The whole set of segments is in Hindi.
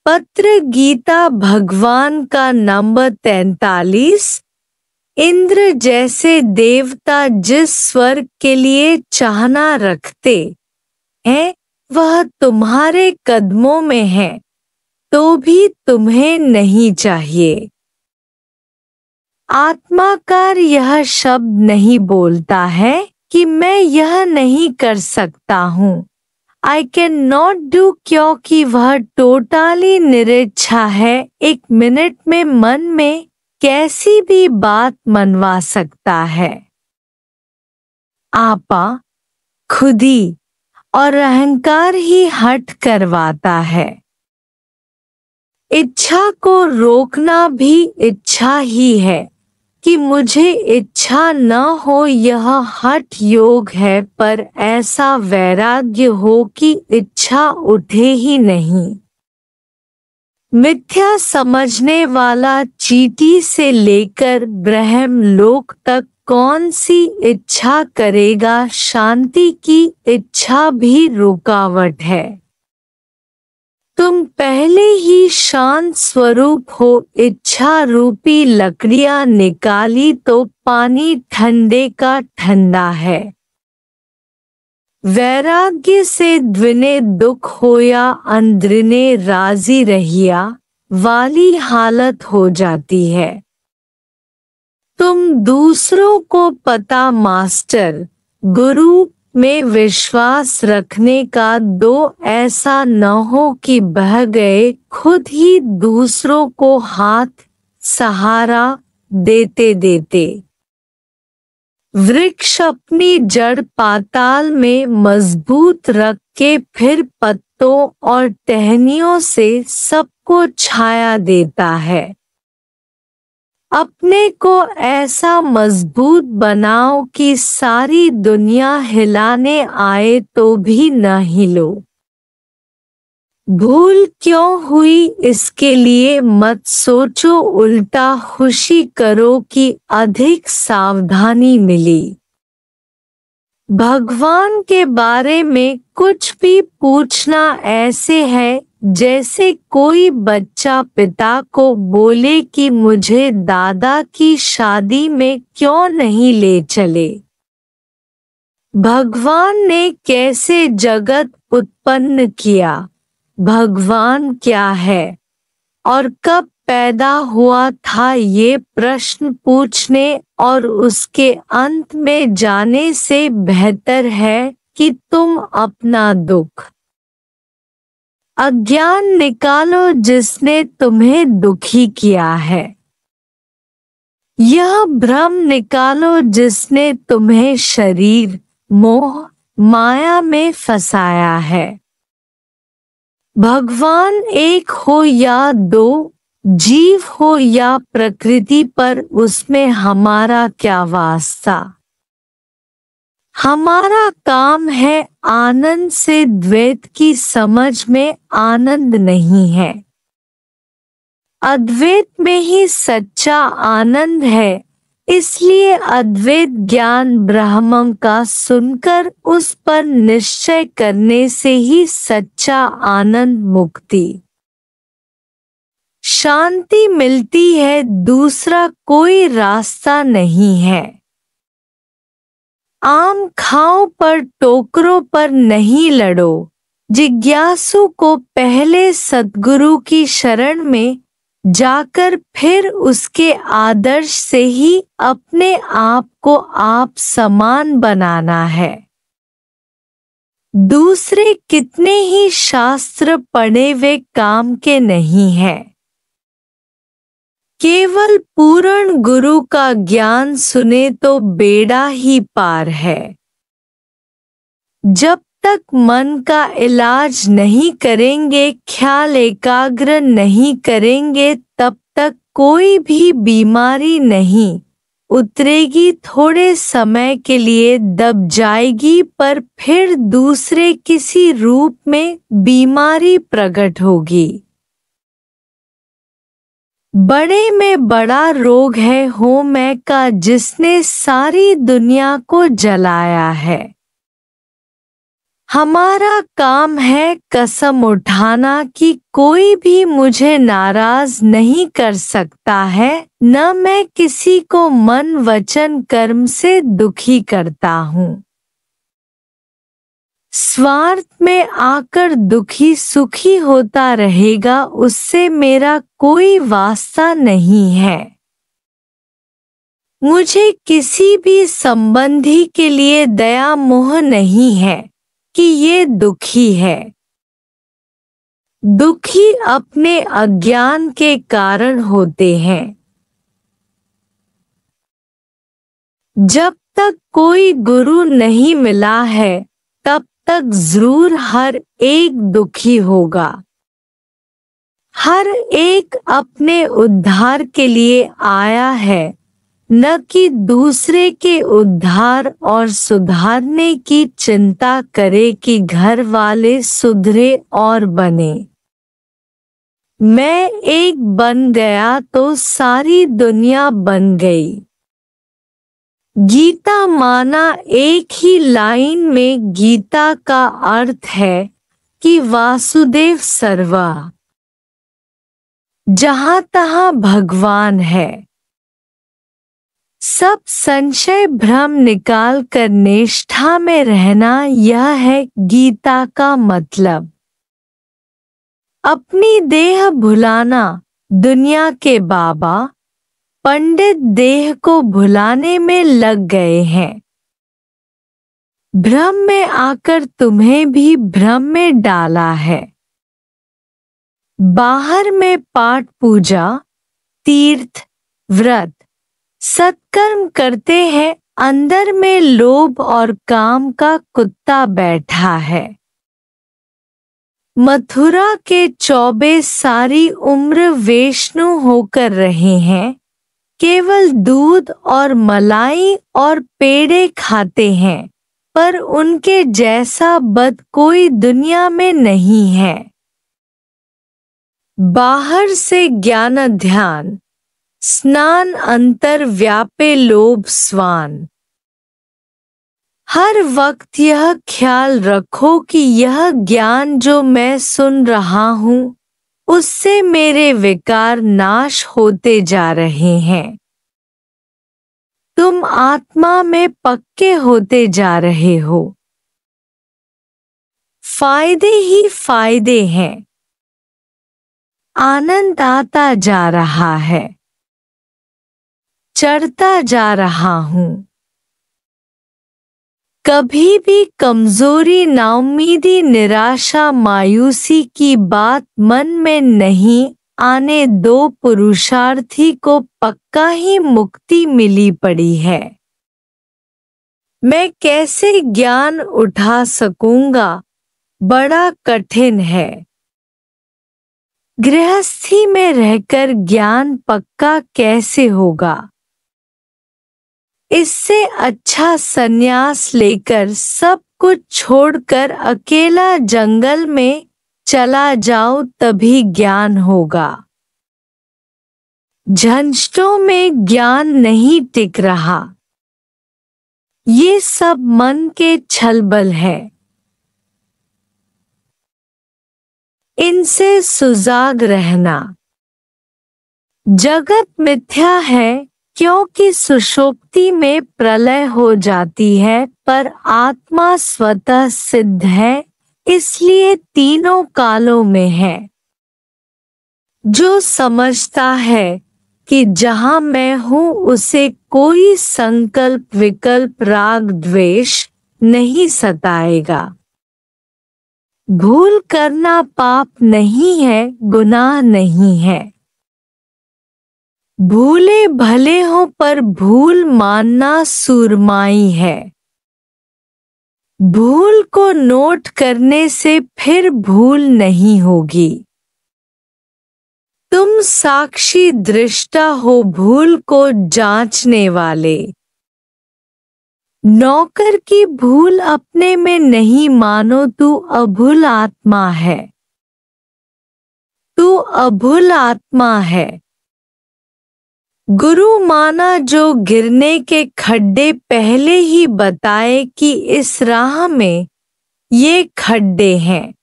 पत्र गीता भगवान का नंबर 43। इंद्र जैसे देवता जिस स्वर्ग के लिए चाहना रखते हैं वह तुम्हारे कदमों में है, तो भी तुम्हें नहीं चाहिए। आत्माकार यह शब्द नहीं बोलता है कि मैं यह नहीं कर सकता हूँ, आई कैन नॉट डू, क्योंकि वह टोटली निरइच्छा है। एक मिनट में मन में कैसी भी बात मनवा सकता है। आपा, खुदी और अहंकार ही हट करवाता है। इच्छा को रोकना भी इच्छा ही है कि मुझे इच्छा न हो, यह हठ योग है, पर ऐसा वैराग्य हो कि इच्छा उठे ही नहीं। मिथ्या समझने वाला चींटी से लेकर ब्रह्मलोक तक कौन सी इच्छा करेगा, शांति की इच्छा भी रुकावट है। तुम पहले ही शांत स्वरूप हो। इच्छा रूपी लकड़ियां निकाली तो पानी ठंडे का ठंडा है। वैराग्य से द्विने दुख हो या अंदरिने राजी रहिया वाली हालत हो जाती है। तुम दूसरों को पता मास्टर गुरु में विश्वास रखने का दो, ऐसा न हो कि बह गए, खुद ही दूसरों को हाथ सहारा देते देते। वृक्ष अपनी जड़ पाताल में मजबूत रख के फिर पत्तों और टहनियों से सबको छाया देता है। अपने को ऐसा मजबूत बनाओ कि सारी दुनिया हिलाने आए तो भी न हिलो। भूल क्यों हुई इसके लिए मत सोचो, उल्टा खुशी करो कि अधिक सावधानी मिली। भगवान के बारे में कुछ भी पूछना ऐसे है जैसे कोई बच्चा पिता को बोले कि मुझे दादा की शादी में क्यों नहीं ले चले। भगवान ने कैसे जगत उत्पन्न किया, भगवान क्या है और कब पैदा हुआ था, ये प्रश्न पूछने और उसके अंत में जाने से बेहतर है कि तुम अपना दुख अज्ञान निकालो जिसने तुम्हें दुखी किया है। यह भ्रम निकालो जिसने तुम्हें शरीर मोह माया में फंसाया है। भगवान एक हो या दो, जीव हो या प्रकृति, पर उसमें हमारा क्या वास्ता। हमारा काम है आनंद से, द्वैत की समझ में आनंद नहीं है। अद्वैत में ही सच्चा आनंद है, इसलिए अद्वैत ज्ञान ब्रह्म का सुनकर उस पर निश्चय करने से ही सच्चा आनंद मुक्ति शांति मिलती है, दूसरा कोई रास्ता नहीं है। आम खाओ पर टोकरों पर नहीं लड़ो। जिज्ञासु को पहले सद्गुरु की शरण में जाकर फिर उसके आदर्श से ही अपने आप को आप समान बनाना है। दूसरे कितने ही शास्त्र पढ़े वे काम के नहीं हैं। केवल पूर्ण गुरु का ज्ञान सुने तो बेड़ा ही पार है। जब तक मन का इलाज नहीं करेंगे, ख्याल एकाग्र नहीं करेंगे, तब तक कोई भी बीमारी नहीं उतरेगी। थोड़े समय के लिए दब जाएगी, पर फिर दूसरे किसी रूप में बीमारी प्रकट होगी। बड़े में बड़ा रोग है होम का, जिसने सारी दुनिया को जलाया है। हमारा काम है कसम उठाना कि कोई भी मुझे नाराज नहीं कर सकता है, न मैं किसी को मन वचन कर्म से दुखी करता हूँ। स्वार्थ में आकर दुखी सुखी होता रहेगा, उससे मेरा कोई वास्ता नहीं है। मुझे किसी भी संबंधी के लिए दया मोह नहीं है कि ये दुखी है। दुखी अपने अज्ञान के कारण होते हैं। जब तक कोई गुरु नहीं मिला है तब तक जरूर हर एक दुखी होगा। हर एक अपने उद्धार के लिए आया है, न कि दूसरे के उद्धार और सुधारने की चिंता करे कि घर वाले सुधरे और बने। मैं एक बन गया तो सारी दुनिया बन गई। गीता माना एक ही लाइन में गीता का अर्थ है कि वासुदेव सर्वा, जहां तहां भगवान है। सब संशय भ्रम निकाल कर निष्ठा में रहना, यह है गीता का मतलब। अपनी देह भुलाना। दुनिया के बाबा पंडित देह को भुलाने में लग गए हैं। भ्रम में आकर तुम्हें भी भ्रम में डाला है। बाहर में पाठ पूजा, तीर्थ, व्रत, सत्कर्म करते हैं, अंदर में लोभ और काम का कुत्ता बैठा है। मथुरा के चौबे सारी उम्र वैष्णु होकर रहे हैं, केवल दूध और मलाई और पेड़े खाते हैं, पर उनके जैसा बद कोई दुनिया में नहीं है। बाहर से ज्ञान ध्यान, स्नान अंतर व्यापे लोभ स्वान। हर वक्त यह ख्याल रखो कि यह ज्ञान जो मैं सुन रहा हूँ, उससे मेरे विकार नाश होते जा रहे हैं। तुम आत्मा में पक्के होते जा रहे हो। फायदे ही फायदे हैं। आनंद आता जा रहा है। चढ़ता जा रहा हूँ। कभी भी कमजोरी, नाउम्मीदी, निराशा, मायूसी की बात मन में नहीं आने दो। पुरुषार्थी को पक्का ही मुक्ति मिली पड़ी है। मैं कैसे ज्ञान उठा सकूंगा? बड़ा कठिन है। गृहस्थी में रहकर ज्ञान पक्का कैसे होगा? इससे अच्छा सन्यास लेकर सब कुछ छोड़कर अकेला जंगल में चला जाओ, तभी ज्ञान होगा। झंझटों में ज्ञान नहीं टिक रहा। ये सब मन के छलबल है। इनसे सुजाग रहना। जगत मिथ्या है, क्योंकि सुषुप्ति में प्रलय हो जाती है, पर आत्मा स्वतः सिद्ध है, इसलिए तीनों कालों में है। जो समझता है कि जहां मैं हूं उसे कोई संकल्प, विकल्प, राग, द्वेष नहीं सताएगा। भूल करना पाप नहीं है, गुनाह नहीं है। भूले भले हो पर भूल मानना सूरमाई है। भूल को नोट करने से फिर भूल नहीं होगी। तुम साक्षी दृष्टा हो, भूल को जांचने वाले। नौकर की भूल अपने में नहीं मानो, तू अभूल आत्मा है। तू अभूल आत्मा है। गुरु माना जो गिरने के खड्डे पहले ही बताए कि इस राह में ये खड्डे हैं,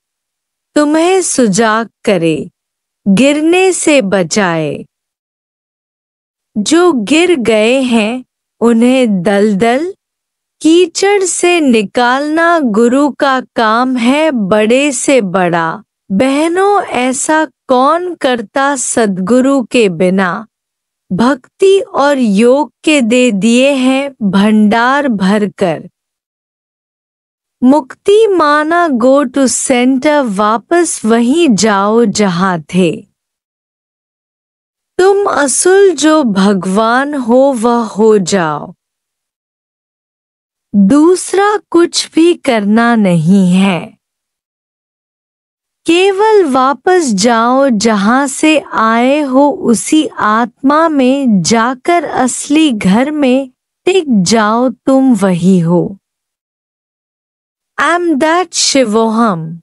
तुम्हें सुजाग करे, गिरने से बचाए। जो गिर गए हैं उन्हें दलदल कीचड़ से निकालना गुरु का काम है बड़े से बड़ा। बहनों, ऐसा कौन करता सद्गुरु के बिना। भक्ति और योग के दे दिए हैं भंडार भरकर। मुक्ति माना गो टू सेंटर, वापस वहीं जाओ जहां थे। तुम असुल जो भगवान हो वह हो जाओ। दूसरा कुछ भी करना नहीं है, केवल वापस जाओ जहां से आए हो, उसी आत्मा में जाकर असली घर में टिक जाओ, तुम वही हो। I am that शिवोहम।